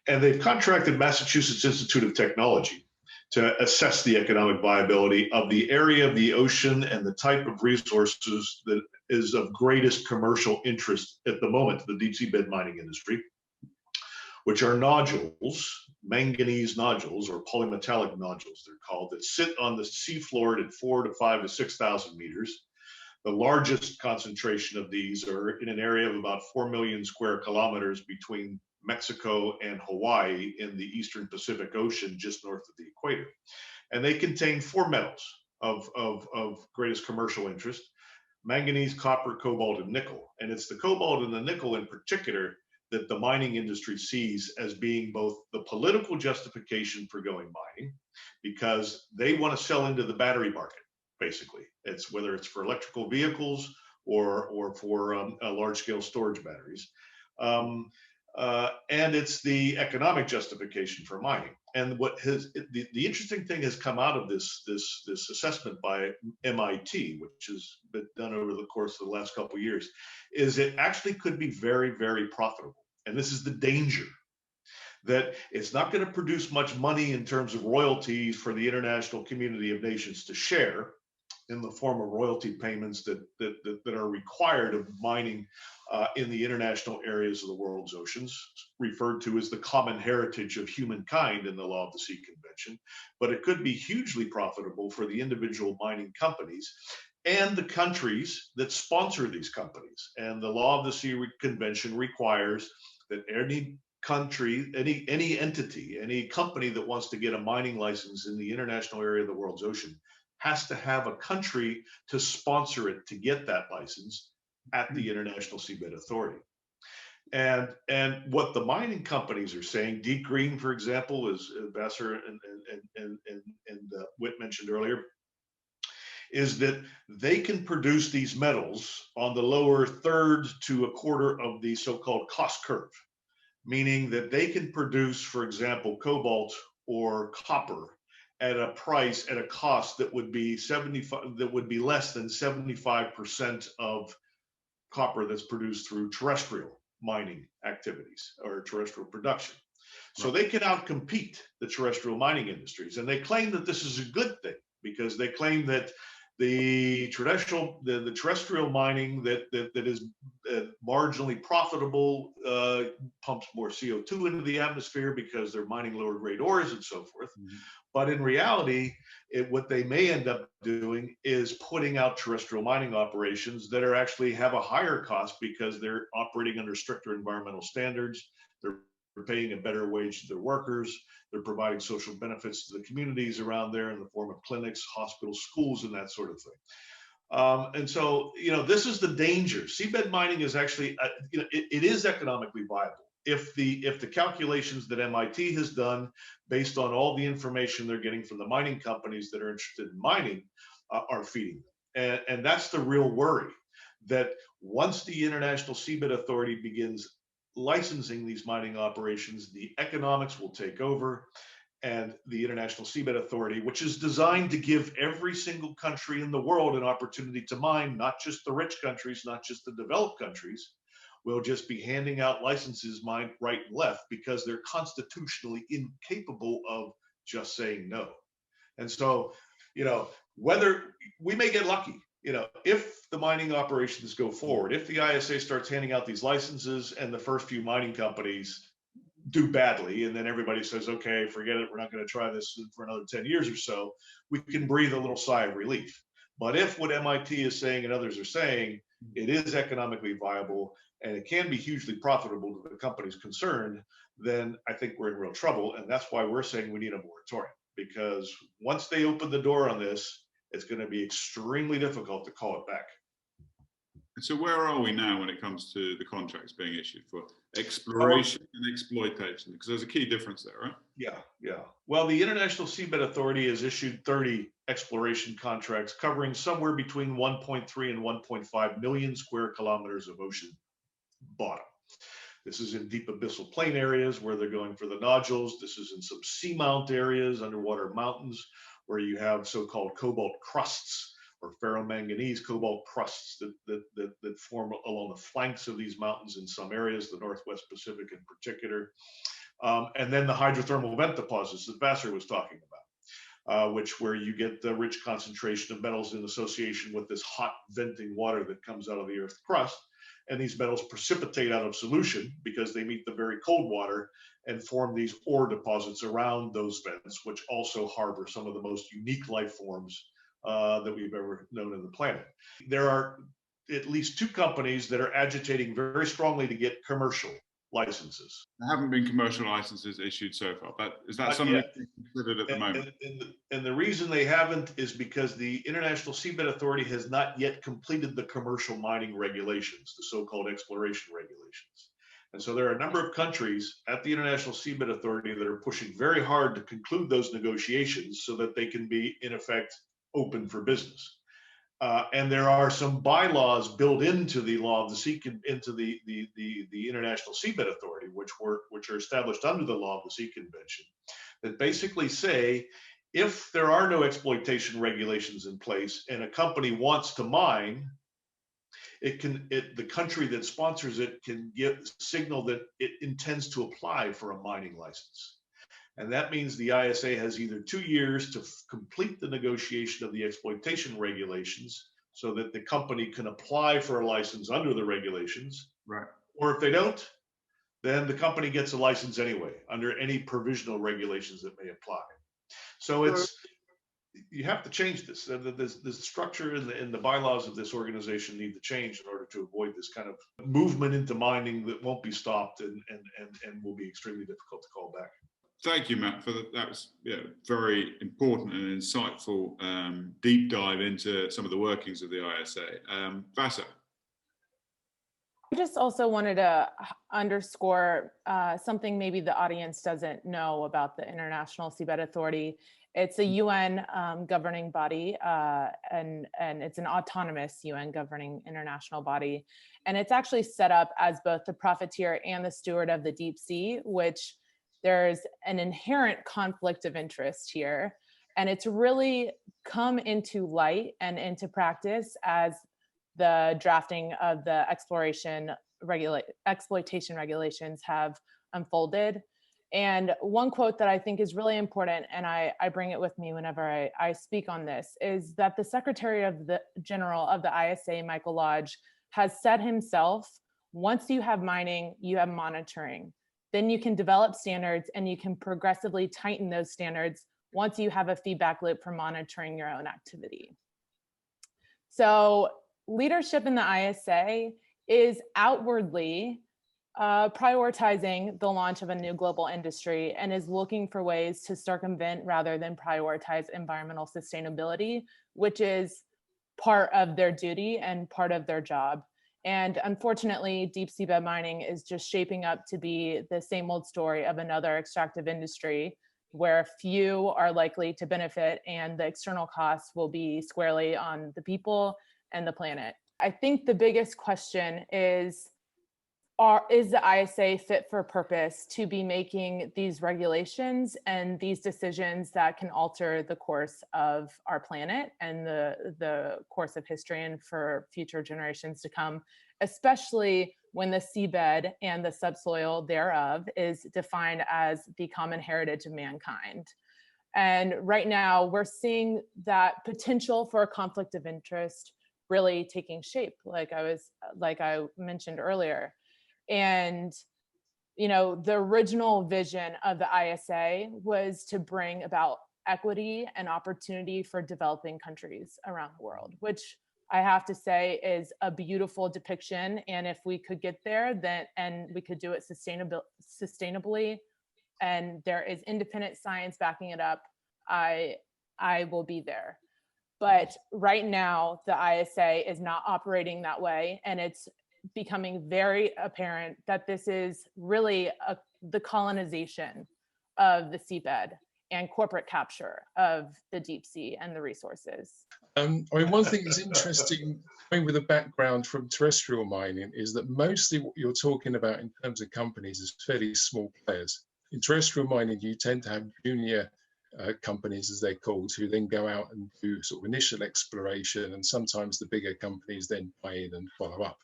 And they've contracted Massachusetts Institute of Technology to assess the economic viability of the area of the ocean and the type of resources that is of greatest commercial interest at the moment to the deep sea bed mining industry, which are nodules, manganese nodules, or polymetallic nodules, they're called, that sit on the seafloor at 4,000 to 5,000 to 6,000 meters. The largest concentration of these are in an area of about 4 million square kilometers between Mexico and Hawaii in the Eastern Pacific Ocean, just north of the equator. And they contain 4 metals of greatest commercial interest: manganese, copper, cobalt, and nickel. And it's the cobalt and the nickel in particular that the mining industry sees as being both the political justification for going mining, because they want to sell into the battery market, basically. It's whether it's for electrical vehicles or for large-scale storage batteries. And it's the economic justification for mining. And what the interesting thing has come out of this assessment by MIT, which has been done over the course of the last couple of years, is it actually could be very, very profitable. And this is the danger, that it's not going to produce much money in terms of royalties for the international community of nations to share, in the form of royalty payments that are required of mining in the international areas of the world's oceans, referred to as the common heritage of humankind in the Law of the Sea Convention. But it could be hugely profitable for the individual mining companies and the countries that sponsor these companies. And the Law of the Sea Convention requires that any country, any entity, any company that wants to get a mining license in the international area of the world's ocean has to have a country to sponsor it to get that license at the International Seabed Authority. And what the mining companies are saying, Deep Green, for example, as Vassar and Whit mentioned earlier, is that they can produce these metals on the lower third to a quarter of the so-called cost curve, meaning that they can produce, for example, cobalt or copper at a price, at a cost that would be less than 75% of copper that's produced through terrestrial mining activities or terrestrial production. So they can outcompete the terrestrial mining industries, and they claim that this is a good thing because they claim that the terrestrial mining that is marginally profitable pumps more CO2 into the atmosphere because they're mining lower grade ores and so forth. Mm-hmm. But in reality, what they may end up doing is putting out terrestrial mining operations that are actually have a higher cost because they're operating under stricter environmental standards. They're paying a better wage to their workers. They're providing social benefits to the communities around there in the form of clinics, hospitals, schools, and that sort of thing. And so, this is the danger. Seabed mining is actually, it is economically viable if the calculations that MIT has done based on all the information they're getting from the mining companies that are interested in mining are feeding them. And that's the real worry, that once the International Seabed Authority begins licensing these mining operations, the economics will take over, and the International Seabed Authority, which is designed to give every single country in the world an opportunity to mine, not just the rich countries, not just the developed countries, will just be handing out licenses mined right and left because they're constitutionally incapable of just saying no. And so, whether we may get lucky, if the mining operations go forward, if the ISA starts handing out these licenses and the first few mining companies do badly, and then everybody says, okay, forget it, we're not going to try this for another 10 years or so, we can breathe a little sigh of relief. But if what MIT is saying and others are saying, it is economically viable and it can be hugely profitable to the companies concerned, then I think we're in real trouble. And that's why we're saying we need a moratorium, because once they open the door on this, it's going to be extremely difficult to call it back. So where are we now when it comes to the contracts being issued for exploration and exploitation? Because there's a key difference there, right? Yeah. Well, the International Seabed Authority has issued 30 exploration contracts covering somewhere between 1.3 and 1.5 million square kilometers of ocean bottom. This is in deep abyssal plain areas where they're going for the nodules. This is in some seamount areas, underwater mountains, where you have so-called cobalt crusts or ferromanganese cobalt crusts that form along the flanks of these mountains in some areas, the Northwest Pacific in particular. And then the hydrothermal vent deposits that Vassar was talking about, where you get the rich concentration of metals in association with this hot venting water that comes out of the Earth's crust. And these metals precipitate out of solution because they meet the very cold water and form these ore deposits around those vents, which also harbor some of the most unique life forms that we've ever known on the planet. There are at least 2 companies that are agitating very strongly to get commercial licenses. There haven't been commercial licenses issued so far, but is that something that's considered at the moment? And the reason they haven't is because the International Seabed Authority has not yet completed the commercial mining regulations, the so-called exploration regulations. And so there are a number of countries at the International Seabed Authority that are pushing very hard to conclude those negotiations so that they can be, in effect, open for business. And there are some bylaws built into the Law of the Sea, into the International Seabed Authority, which are established under the Law of the Sea Convention, that basically say if there are no exploitation regulations in place and a company wants to mine, the country that sponsors it can signal that it intends to apply for a mining license. And that means the ISA has either 2 years to complete the negotiation of the exploitation regulations so that the company can apply for a license under the regulations. Right. Or if they don't, then the company gets a license anyway under any provisional regulations that may apply. So you have to change this. The structure and the bylaws of this organization need to change in order to avoid this kind of movement into mining that won't be stopped and will be extremely difficult to call back. Thank you, Matt, for that. That was very important and insightful deep dive into some of the workings of the ISA. Vasa. I just also wanted to underscore something maybe the audience doesn't know about the International Seabed Authority. It's a UN governing body, and it's an autonomous UN governing international body. And it's actually set up as both the profiteer and the steward of the deep sea, which there's an inherent conflict of interest here. And it's really come into light and into practice as the drafting of the exploitation exploitation regulations have unfolded. And one quote that I think is really important, and I bring it with me whenever I speak on this, is that the Secretary of the General of the ISA, Michael Lodge, has said himself, once you have mining, you have monitoring. Then you can develop standards and you can progressively tighten those standards once you have a feedback loop for monitoring your own activity. So leadership in the ISA is outwardly prioritizing the launch of a new global industry and is looking for ways to circumvent rather than prioritize environmental sustainability, which is part of their duty and part of their job. And unfortunately, deep seabed mining is just shaping up to be the same old story of another extractive industry where few are likely to benefit and the external costs will be squarely on the people and the planet. I think the biggest question is the ISA fit for purpose to be making these regulations and these decisions that can alter the course of our planet and the course of history and for future generations to come, especially when the seabed and the subsoil thereof is defined as the common heritage of mankind. And right now we're seeing that potential for a conflict of interest really taking shape, like I mentioned earlier. And, you know, the original vision of the ISA was to bring about equity and opportunity for developing countries around the world, which I have to say is a beautiful depiction. And if we could get there, then, and we could do it sustainably, and there is independent science backing it up, I will be there. But right now, the ISA is not operating that way, and it's becoming very apparent that this is really the colonization of the seabed and corporate capture of the deep sea and the resources. I mean, one thing that's interesting, with a background from terrestrial mining, is that mostly what you're talking about in terms of companies is fairly small players. In terrestrial mining, you tend to have junior companies, as they're called, who then go out and do sort of initial exploration, and sometimes the bigger companies then buy in and follow up.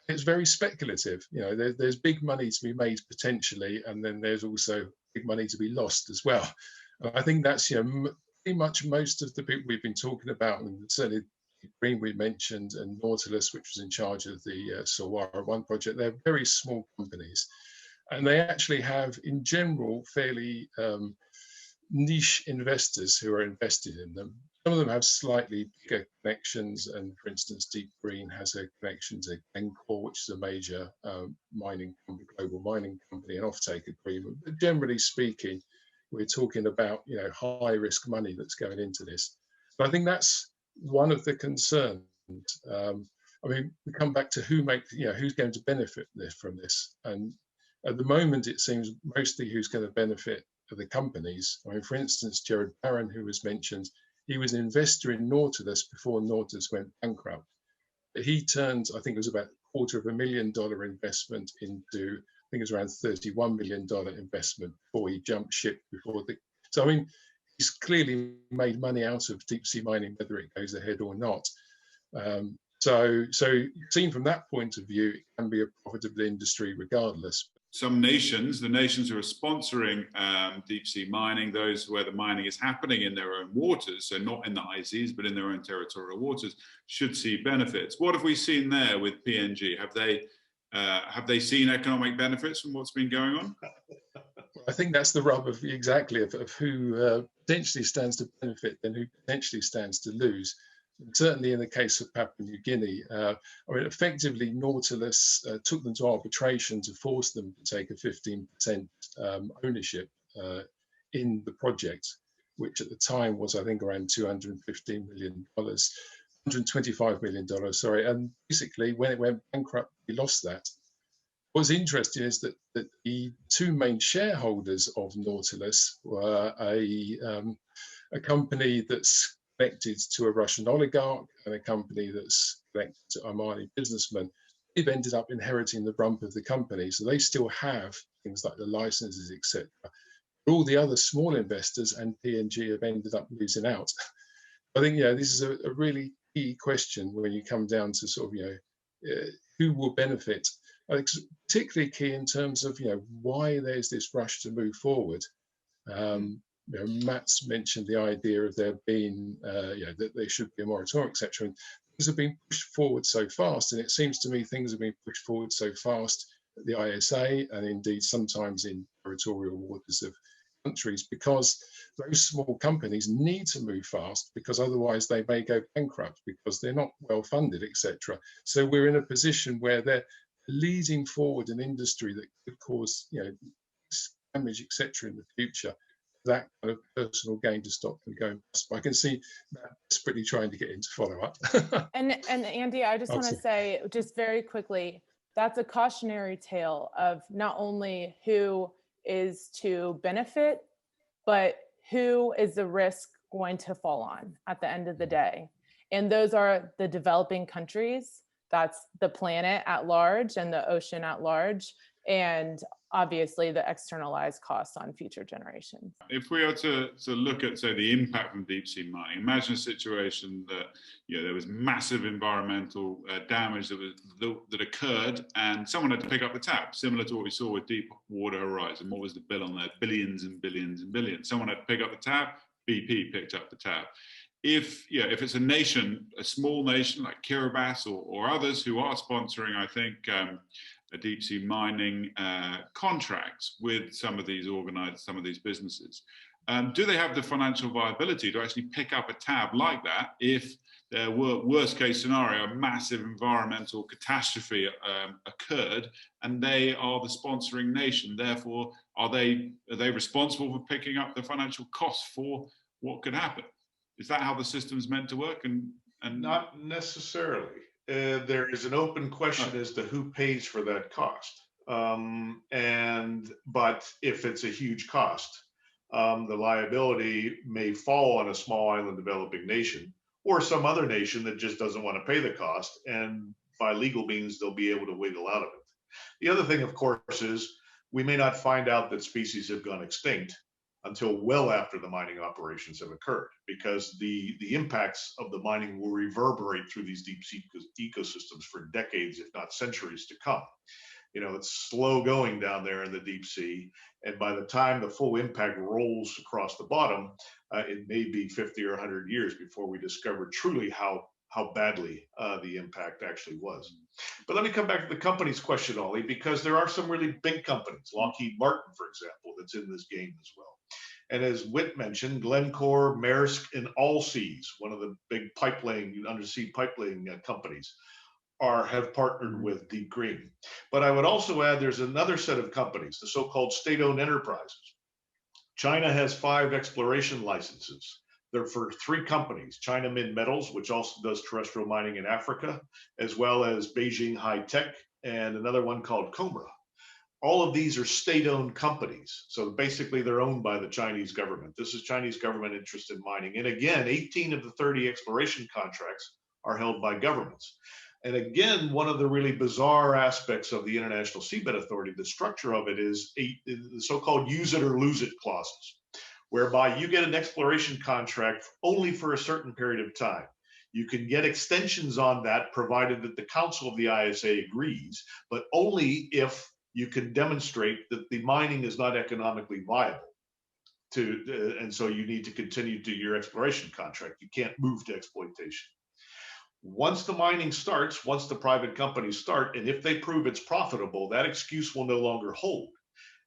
It's very speculative. You know, there's big money to be made potentially, and then there's also big money to be lost as well. I think that's, you know, pretty much most of the people we've been talking about, and certainly Green we mentioned, and Nautilus, which was in charge of the Sawara 1 project, they're very small companies. And they actually have, in general, fairly niche investors who are invested in them. Some of them have slightly bigger connections, and for instance, Deep Green has a connection to Glencore, which is a major mining company, global mining company, an offtake agreement. But generally speaking, we're talking about, you know, high risk money that's going into this. But I think that's one of the concerns. I mean, we come back to who's going to benefit from this, and at the moment it seems mostly who's going to benefit are the companies. I mean, for instance, Jared Barron, who was mentioned, he was an investor in Nautilus before Nautilus went bankrupt. He turned, I think it was about $250,000 investment into, I think it was around $31 million investment before he jumped ship so I mean, he's clearly made money out of deep sea mining, whether it goes ahead or not. So seen from that point of view, it can be a profitable industry regardless. some nations, the nations who are sponsoring deep sea mining, those where the mining is happening in their own waters, so not in the high seas, but in their own territorial waters, should see benefits. What have we seen there with PNG? Have they seen economic benefits from what's been going on? I think that's the rub of exactly of who potentially stands to benefit and who potentially stands to lose. Certainly in the case of Papua New Guinea, I mean, effectively Nautilus took them to arbitration to force them to take a 15% ownership in the project, which at the time was, I think, around $215 million, $125 million, sorry. And basically, when it went bankrupt, we lost that. What's interesting is that the two main shareholders of Nautilus were a company that's connected to a Russian oligarch and a company that's connected to Omani businessmen. They've ended up inheriting the rump of the company, so they still have things like the licenses, etc. All the other small investors and PNG have ended up losing out. I think, this is a really key question when you come down to sort of, who will benefit. I think it's particularly key in terms of, why there's this rush to move forward. Matt's mentioned the idea of there being, that there should be a moratorium, etc. And things have been pushed forward so fast, and it seems to me things have been pushed forward so fast at the ISA and indeed sometimes in territorial waters of countries, because those small companies need to move fast, because otherwise they may go bankrupt because they're not well funded, etc. So we're in a position where they're leading forward an industry that could cause, damage, etc. in the future. That kind of personal gain to stop them going. I can see Matt desperately trying to get into follow-up. and Andy, I just want to say, just very quickly, that's a cautionary tale of not only who is to benefit, but who is the risk going to fall on at the end of the day. And those are the developing countries. That's the planet at large and the ocean at large, and obviously the externalized costs on future generations. If we are to look at, say, the impact from deep sea mining, imagine a situation that there was massive environmental damage that occurred, and someone had to pick up the tab, similar to what we saw with Deepwater Horizon. What was the bill on there? Billions and billions and billions. Someone had to pick up the tab. BP picked up the tab. If it's a nation, a small nation like Kiribati or others who are sponsoring, I think, a deep sea mining contracts with some of these businesses, do they have the financial viability to actually pick up a tab like that if there were, worst case scenario, a massive environmental catastrophe occurred and they are the sponsoring nation? Therefore, are they responsible for picking up the financial costs for what could happen? Is that how the system's meant to work? And not necessarily. There is an open question as to who pays for that cost. But if it's a huge cost, the liability may fall on a small island developing nation or some other nation that just doesn't want to pay the cost, and by legal means they'll be able to wiggle out of it. The other thing, of course, is we may not find out that species have gone extinct until well after the mining operations have occurred, because the impacts of the mining will reverberate through these deep sea ecosystems for decades, if not centuries to come. It's slow going down there in the deep sea, and by the time the full impact rolls across the bottom, it may be 50 or 100 years before we discover truly how badly the impact actually was. But let me come back to the company's question, Ollie, because there are some really big companies, Lockheed Martin, for example, that's in this game as well. And as Whit mentioned, Glencore, Maersk, and Allseas, one of the big undersea pipeline companies, have partnered with Deep Green. But I would also add there's another set of companies, the so-called state-owned enterprises. China has 5 exploration licenses. They're for 3 companies: China Minmetals, which also does terrestrial mining in Africa, as well as Beijing High Tech, and another one called Cobra. All of these are state-owned companies. So basically they're owned by the Chinese government. This is Chinese government interest in mining. And again, 18 of the 30 exploration contracts are held by governments. And again, one of the really bizarre aspects of the International Seabed Authority, the structure of it is the so-called use it or lose it clauses, whereby you get an exploration contract only for a certain period of time. You can get extensions on that provided that the Council of the ISA agrees, but only if you can demonstrate that the mining is not economically viable. And so you need to continue to your exploration contract. You can't move to exploitation. Once the mining starts, once the private companies start, and if they prove it's profitable, that excuse will no longer hold.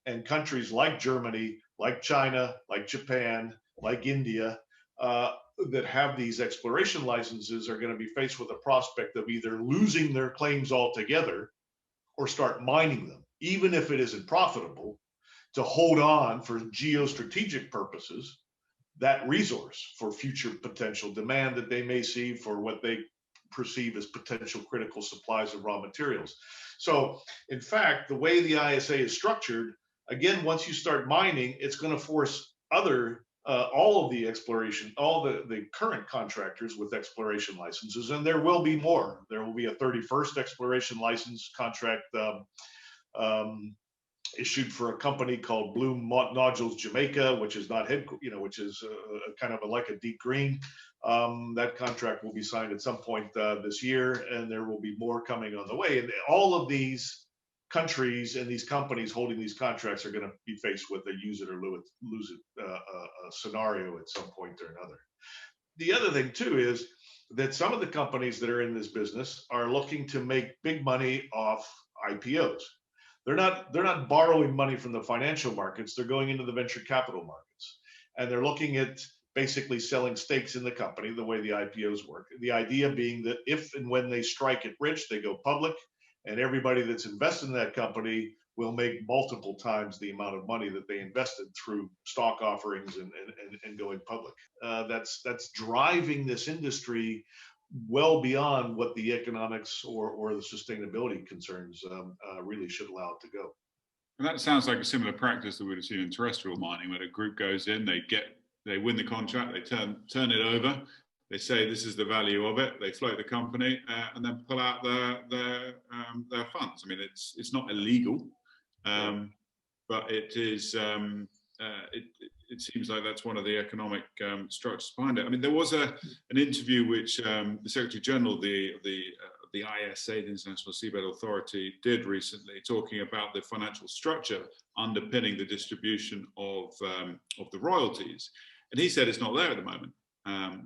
And countries like Germany, like China, like Japan, like India, that have these exploration licenses are going to be faced with the prospect of either losing their claims altogether or start mining them, even if it isn't profitable, to hold on for geostrategic purposes that resource for future potential demand that they may see for what they perceive as potential critical supplies of raw materials. So in fact, the way the ISA is structured, again, once you start mining, it's going to force all of the exploration, all the current contractors with exploration licenses, and there will be more. There will be a 31st exploration license contract issued for a company called Bloom Nodules Jamaica, which is not which is kind of like a deep green. That contract will be signed at some point this year, and there will be more coming on the way. And all of these countries and these companies holding these contracts are going to be faced with a use it or lose it scenario at some point or another. The other thing too is that some of the companies that are in this business are looking to make big money off IPOs. They're not borrowing money from the financial markets. They're going into the venture capital markets, and they're looking at basically selling stakes in the company the way the IPOs work. The idea being that if and when they strike it rich, they go public, and everybody that's invested in that company will make multiple times the amount of money that they invested through stock offerings and going public. That's driving this industry well beyond what the economics or the sustainability concerns really should allow it to go. And that sounds like a similar practice that we'd have seen in terrestrial mining, where a group goes in, they win the contract, they turn it over, they say this is the value of it, they float the company, and then pull out their funds. I mean, it's not illegal, but it is. It seems like that's one of the economic structures behind it. I mean, there was an interview which the Secretary General of the ISA, the International Seabed Authority, did recently, talking about the financial structure underpinning the distribution of the royalties, and he said it's not there at the moment.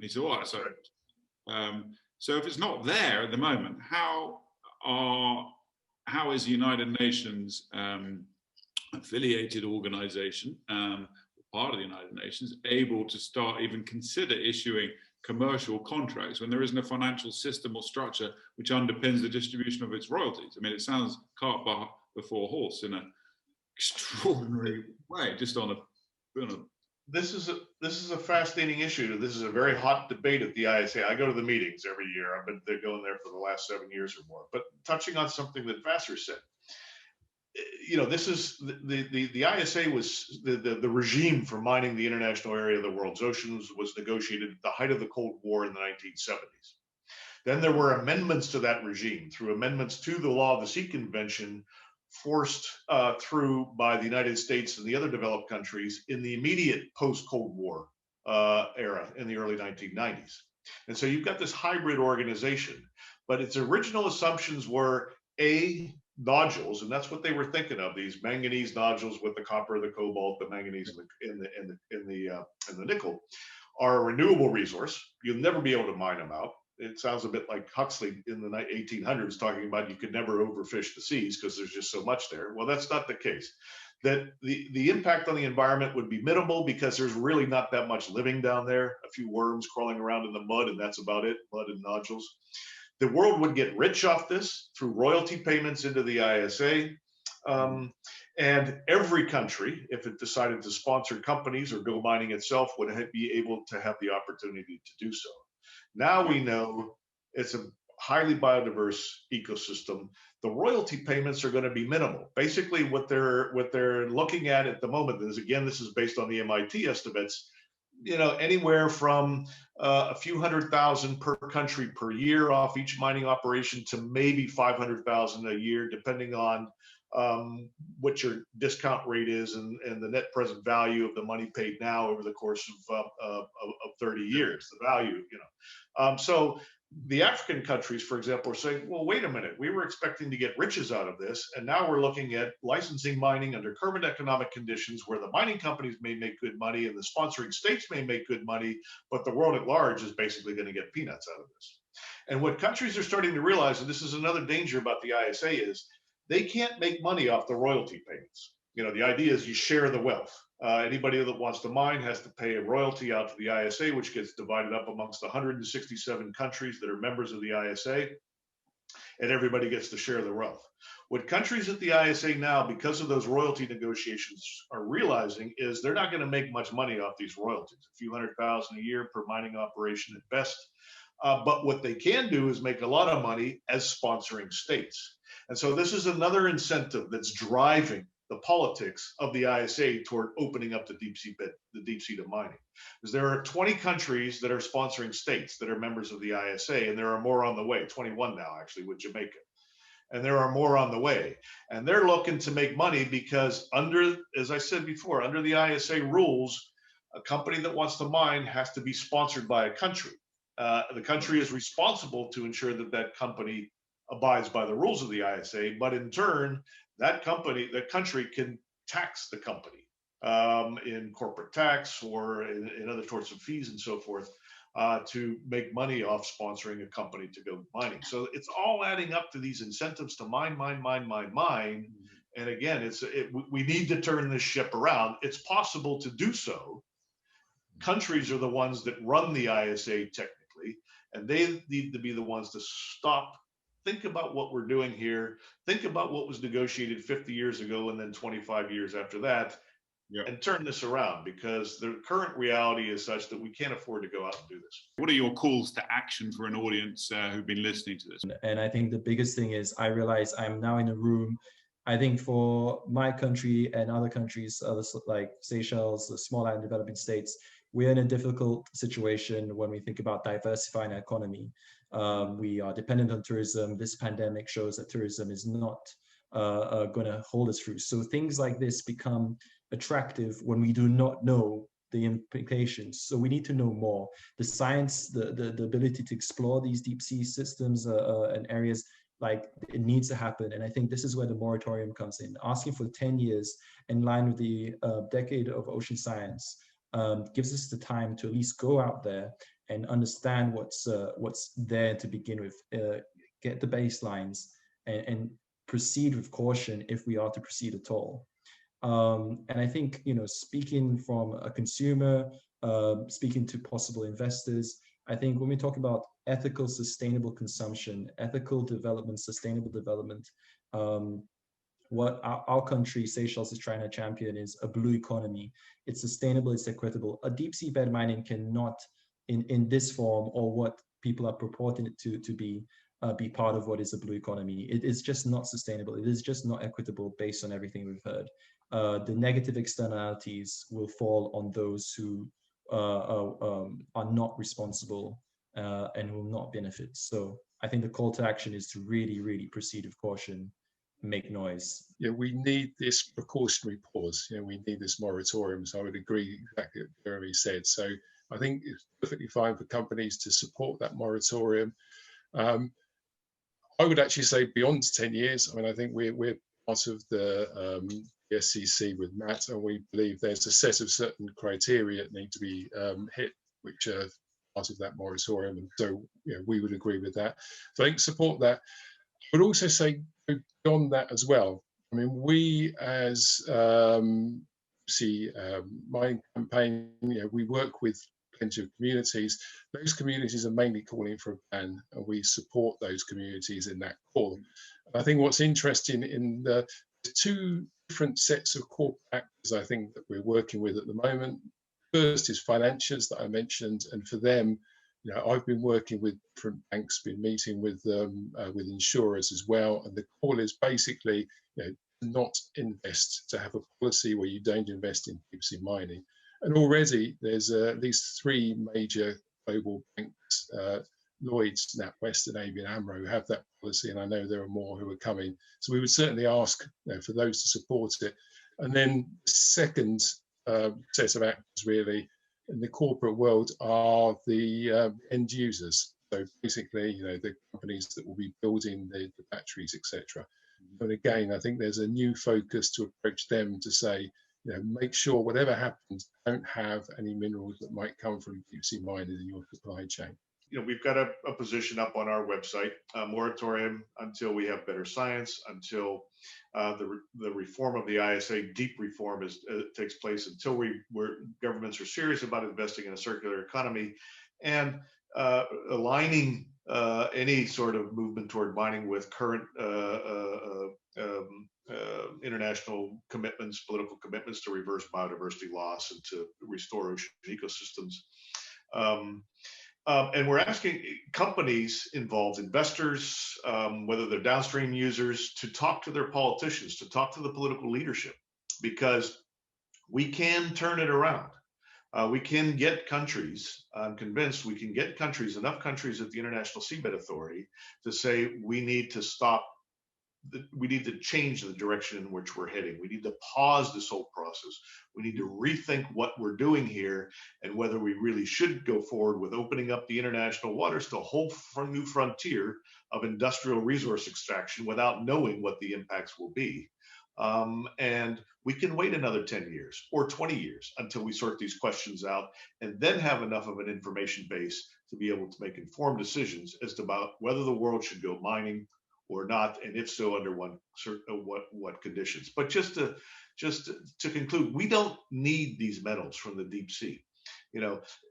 He said, "Well, so if it's not there at the moment, how is the United Nations affiliated organization, part of the United Nations, able to start even consider issuing commercial contracts when there isn't a financial system or structure which underpins the distribution of its royalties?" I mean, it sounds cart before horse in an extraordinary way, just on a. This is a fascinating issue. This is a very hot debate at the ISA. I go to the meetings every year. I've been going there for the last 7 years or more. But touching on something that Vassar said, this is the ISA was the regime for mining the international area of the world's oceans was negotiated at the height of the Cold War in the 1970s. Then there were amendments to that regime through amendments to the Law of the Sea Convention, forced through by the United States and the other developed countries in the immediate post-Cold War era in the early 1990s. And so you've got this hybrid organization, but its original assumptions were nodules, and that's what they were thinking of, these manganese nodules with the copper, the cobalt, the manganese, and the nickel, are a renewable resource. You'll never be able to mine them out. It sounds a bit like Huxley in the 1800s talking about you could never overfish the seas because there's just so much there. Well, that's not the case. That the impact on the environment would be minimal because there's really not that much living down there. A few worms crawling around in the mud, and that's about it, mud and nodules. The world would get rich off this through royalty payments into the ISA. And every country, if it decided to sponsor companies or go mining itself, would be able to have the opportunity to do so. Now we know it's a highly biodiverse ecosystem. The royalty payments are going to be minimal. Basically, what they're looking at the moment is, again, this is based on the MIT estimates, anywhere from a few $100,000 per country per year off each mining operation to maybe $500,000 a year, depending on what your discount rate is and the net present value of the money paid now over the course of 30 years, the value, So the African countries, for example, are saying, well, wait a minute, we were expecting to get riches out of this, and now we're looking at licensing mining under current economic conditions where the mining companies may make good money and the sponsoring states may make good money, but the world at large is basically going to get peanuts out of this. And what countries are starting to realize, and this is another danger about the ISA, is they can't make money off the royalty payments. You know, the idea is you share the wealth. Anybody that wants to mine has to pay a royalty out to the ISA, which gets divided up amongst 167 countries that are members of the ISA, and everybody gets to share the wealth. What countries at the ISA now, because of those royalty negotiations, are realizing is they're not going to make much money off these royalties, a few $100,000 a year per mining operation at best. But what they can do is make a lot of money as sponsoring states. And so this is another incentive that's driving the politics of the ISA toward opening up the deep sea to mining. Because there are 20 countries that are sponsoring states that are members of the ISA, and there are more on the way, 21 now actually with Jamaica. And there are more on the way. And they're looking to make money because under, as I said before, under the ISA rules, a company that wants to mine has to be sponsored by a country. The country is responsible to ensure that that company abides by the rules of the ISA, but in turn, that country can tax the company in corporate tax or in other sorts of fees and so forth to make money off sponsoring a company to go mining. So it's all adding up to these incentives to mine. And again, we need to turn this ship around. It's possible to do so. Countries are the ones that run the ISA technically, and they need to be the ones to stop. Think about what we're doing here. Think about what was negotiated 50 years ago and then 25 years after that, and turn this around, because the current reality is such that we can't afford to go out and do this. What are your calls to action for an audience who've been listening to this? And I think the biggest thing is I realize I'm now in a room. I think for my country and other countries, others like Seychelles, the small island developing states, we're in a difficult situation when we think about diversifying our economy. We are dependent on tourism. This pandemic shows that tourism is not going to hold us through. So things like this become attractive when we do not know the implications. So we need to know more. The science, the ability to explore these deep sea systems and areas, like, it needs to happen. And I think this is where the moratorium comes in. Asking for 10 years in line with the decade of ocean science gives us the time to at least go out there and understand what's there to begin with, get the baselines, and proceed with caution if we are to proceed at all. And I think, speaking from a consumer, speaking to possible investors, I think when we talk about ethical, sustainable consumption, ethical development, sustainable development, what our country, Seychelles, is trying to champion is a blue economy. It's sustainable, it's equitable. A deep sea bed mining cannot, in this form, or what people are purporting it to be part of what is a blue economy. It is just not sustainable. It is just not equitable based on everything we've heard. The negative externalities will fall on those who are not responsible and will not benefit. So I think the call to action is to really, really proceed with caution, make noise. Yeah, we need this precautionary pause. We need this moratorium. So I would agree exactly what Jeremy said. So I think it's perfectly fine for companies to support that moratorium. I would actually say beyond 10 years. I mean, I think we're part of the SCC with Matt, and we believe there's a set of certain criteria that need to be hit, which are part of that moratorium. And so, we would agree with that. So I think support that. I would also say beyond that as well. I mean, we as mining campaign, we work with plenty of communities. Those communities are mainly calling for a ban, and we support those communities in that call. And I think what's interesting in the two different sets of corporate actors, I think, that we're working with at the moment. First is financiers that I mentioned, and for them, I've been working with different banks, been meeting with insurers as well, and the call is basically, not invest, to have a policy where you don't invest in deep sea mining. And already there's at least 3 major global banks, Lloyds, NatWest, and ABN AMRO, who have that policy, and I know there are more who are coming. So we would certainly ask for those to support it. And then the second set of actors really in the corporate world are the end users. So basically, the companies that will be building the batteries, etc. And again, I think there's a new focus to approach them to say, make sure whatever happens, don't have any minerals that might come from deep sea mining in your supply chain. We've got a position up on our website, a moratorium until we have better science, until the reform of the ISA, deep reform takes place, until governments are serious about investing in a circular economy and aligning any sort of movement toward mining with current international commitments, political commitments to reverse biodiversity loss and to restore ocean ecosystems. And we're asking companies involved, investors, whether they're downstream users, to talk to their politicians, to talk to the political leadership, because we can turn it around. We can get countries, I'm convinced we can get countries, enough countries at the International Seabed Authority to say we need to stop, we need to change the direction in which we're heading. We need to pause this whole process. We need to rethink what we're doing here and whether we really should go forward with opening up the international waters to a whole new frontier of industrial resource extraction without knowing what the impacts will be. And we can wait another 10 years or 20 years until we sort these questions out and then have enough of an information base to be able to make informed decisions as to about whether the world should go mining or not, and if so, under what conditions. But just to conclude, we don't need these metals from the deep sea.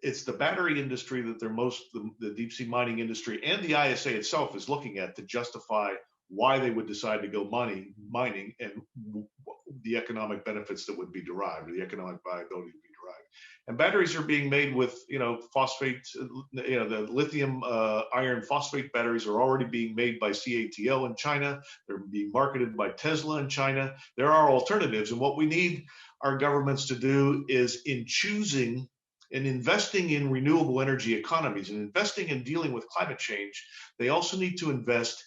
It's the battery industry that the deep sea mining industry and the ISA itself is looking at to justify why they would decide to go mining and the economic benefits that would be derived, or the economic viability to be derived. And batteries are being made with, phosphate, the lithium iron phosphate batteries are already being made by CATL in China. They're being marketed by Tesla in China. There are alternatives. And what we need our governments to do is, in choosing and investing in renewable energy economies and investing in dealing with climate change, they also need to invest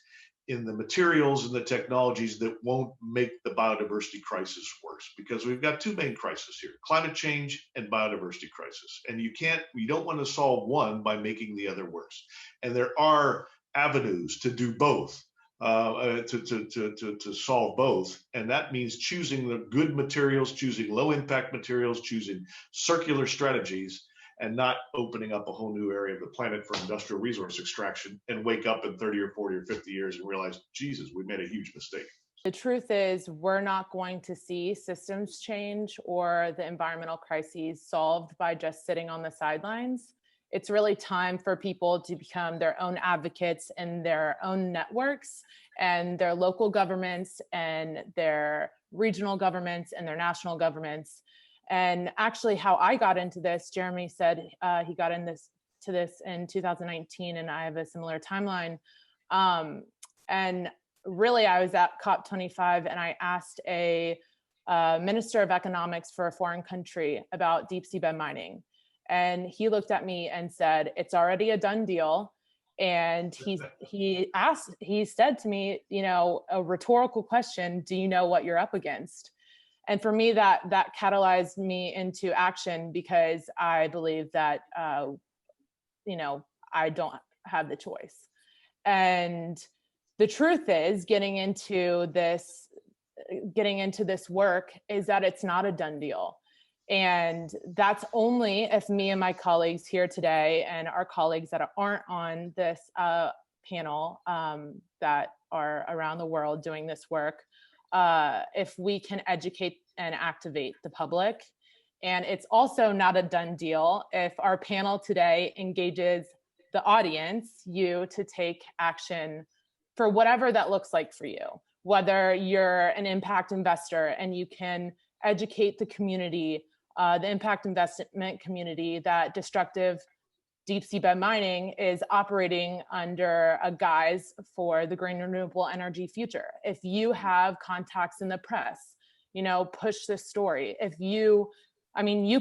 in the materials and the technologies that won't make the biodiversity crisis worse, because we've got two main crises here: climate change and biodiversity crisis. And you don't want to solve one by making the other worse. And there are avenues to do both, to solve both. And that means choosing the good materials, choosing low impact materials, choosing circular strategies, and not opening up a whole new area of the planet for industrial resource extraction and wake up in 30 or 40 or 50 years and realize, Jesus, we made a huge mistake. The truth is, we're not going to see systems change or the environmental crises solved by just sitting on the sidelines. It's really time for people to become their own advocates in their own networks, and their local governments and their regional governments and their national governments. And actually, how I got into this, Jeremy said he got into this in 2019, and I have a similar timeline. And really, I was at COP25, and I asked a minister of economics for a foreign country about deep seabed mining. And he looked at me and said, "It's already a done deal." And he said to me, a rhetorical question: "Do you know what you're up against?" And for me, that catalyzed me into action, because I believe that, I don't have the choice. And the truth is, getting into this work is that it's not a done deal. And that's only if me and my colleagues here today, and our colleagues that aren't on this panel, that are around the world doing this work, if we can educate and activate the public. And it's also not a done deal if our panel today engages the audience, you, to take action for whatever that looks like for you. Whether you're an impact investor and you can educate the community, the impact investment community, that destructive deep seabed mining is operating under a guise for the green renewable energy future. If you have contacts in the press, push this story. You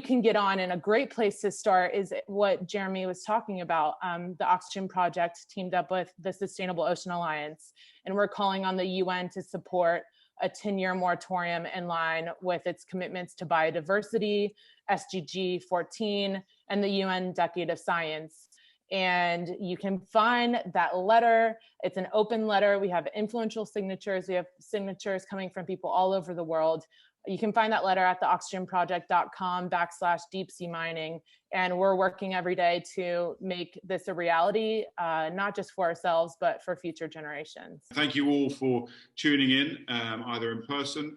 can get on, and a great place to start is what Jeremy was talking about. The Oxygen Project teamed up with the Sustainable Ocean Alliance, and we're calling on the UN to support a 10-year moratorium in line with its commitments to biodiversity, SDG 14, and the UN Decade of Science. And you can find that letter. It's an open letter. We have influential signatures. We have signatures coming from people all over the world. You can find that letter at theoxygenproject.com/deep-sea mining. And we're working every day to make this a reality, not just for ourselves, but for future generations. Thank you all for tuning in, either in person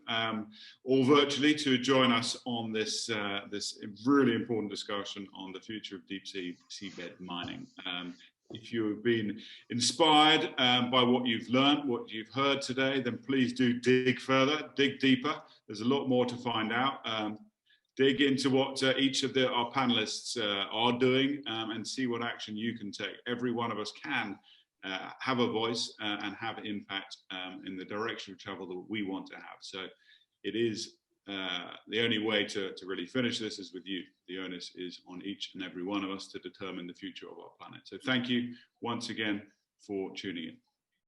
or virtually, to join us on this, this really important discussion on the future of deep sea seabed mining. If you've been inspired by what you've learned, what you've heard today, then please do dig further, dig deeper. There's a lot more to find out. Dig into what each of our panelists are doing and see what action you can take. Every one of us can have a voice and have impact in the direction of travel that we want to have. So it is the only way to really finish this is with you. The onus is on each and every one of us to determine the future of our planet. So thank you once again for tuning in.